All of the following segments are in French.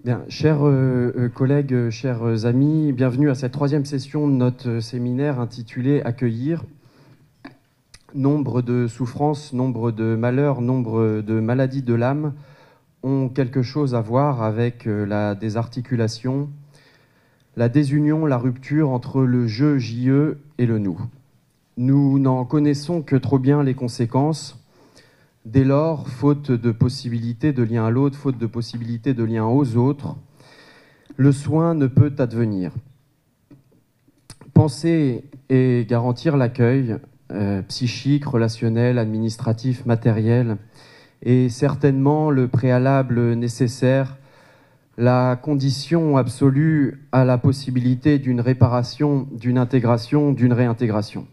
Bien, chers collègues, chers amis, bienvenue à cette troisième session de notre séminaire intitulé Accueillir. Nombre de souffrances, nombre de malheurs, nombre de maladies de l'âme ont quelque chose à voir avec la désarticulation, la désunion, la rupture entre le je, JE et le nous. Nous n'en connaissons que trop bien les conséquences. Dès lors, faute de possibilité de lien à l'autre, faute de possibilité de lien aux autres, le soin ne peut advenir. Penser et garantir l'accueil psychique, relationnel, administratif, matériel est certainement le préalable nécessaire, la condition absolue à la possibilité d'une réparation, d'une intégration, d'une réintégration.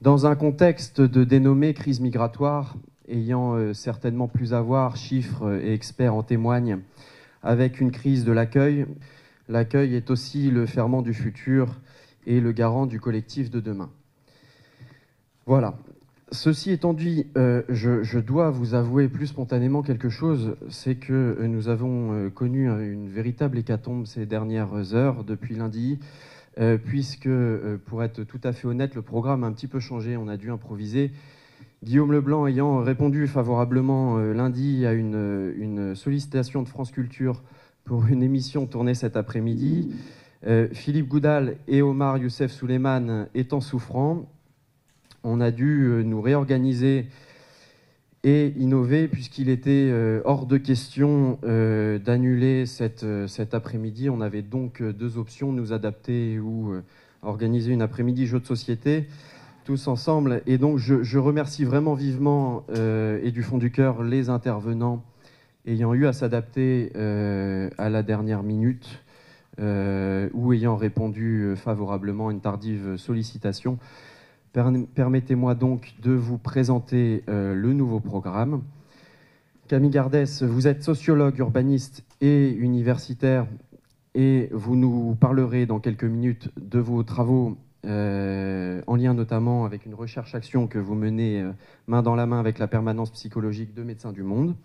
Dans un contexte de dénommée crise migratoire, ayant certainement plus à voir, chiffres et experts en témoignent, avec une crise de l'accueil, l'accueil est aussi le ferment du futur et le garant du collectif de demain. Voilà. Ceci étant dit, je dois vous avouer plus spontanément quelque chose, c'est que nous avons connu une véritable hécatombe ces dernières heures, depuis lundi, puisque, pour être tout à fait honnête, le programme a un petit peu changé, on a dû improviser. Guillaume Leblanc ayant répondu favorablement lundi à une sollicitation de France Culture pour une émission tournée cet après-midi, Philippe Goudal et Omar Youssef Souleymane étant souffrants, on a dû nous réorganiser et innover puisqu'il était hors de question d'annuler cet après-midi. On avait donc deux options, nous adapter ou organiser une après-midi jeu de société tous ensemble. Et donc je remercie vraiment vivement et du fond du cœur les intervenants ayant eu à s'adapter à la dernière minute ou ayant répondu favorablement à une tardive sollicitation. Permettez-moi donc de vous présenter le nouveau programme. Camille Gardès, vous êtes sociologue, urbaniste et universitaire et vous nous parlerez dans quelques minutes de vos travaux en lien notamment avec une recherche-action que vous menez main dans la main avec la permanence psychologique de Médecins du Monde.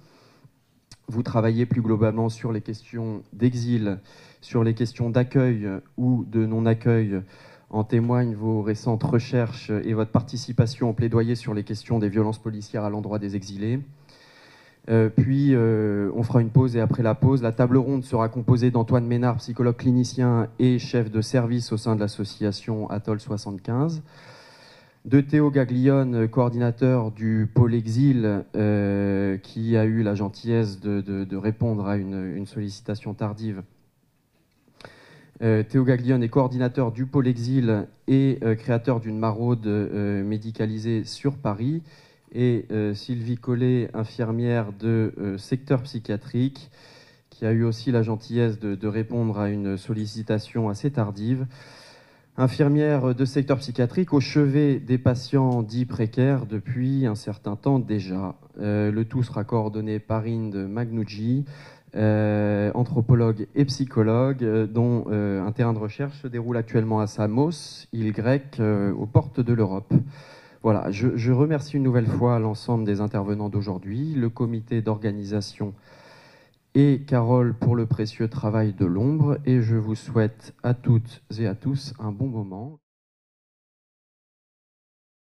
Vous travaillez plus globalement sur les questions d'exil, sur les questions d'accueil ou de non-accueil. En témoignent vos récentes recherches et votre participation au plaidoyer sur les questions des violences policières à l'endroit des exilés. Puis, on fera une pause et après la pause, la table ronde sera composée d'Antoine Ménard, psychologue clinicien et chef de service au sein de l'association Atoll 75, de Théo Gaglione, coordinateur du pôle exil, qui a eu la gentillesse de répondre à une sollicitation tardive. Théo Gaglione est coordinateur du pôle exil et créateur d'une maraude médicalisée sur Paris. Et Sylvie Collet, infirmière de secteur psychiatrique, qui a eu aussi la gentillesse de répondre à une sollicitation assez tardive. Infirmière de secteur psychiatrique au chevet des patients dits précaires depuis un certain temps déjà. Le tout sera coordonné par Inde Magnucci, anthropologue et psychologue, dont un terrain de recherche se déroule actuellement à Samos, île grecque, aux portes de l'Europe. Voilà, je remercie une nouvelle fois l'ensemble des intervenants d'aujourd'hui, le comité d'organisation et Carole pour le précieux travail de l'ombre, et je vous souhaite à toutes et à tous un bon moment.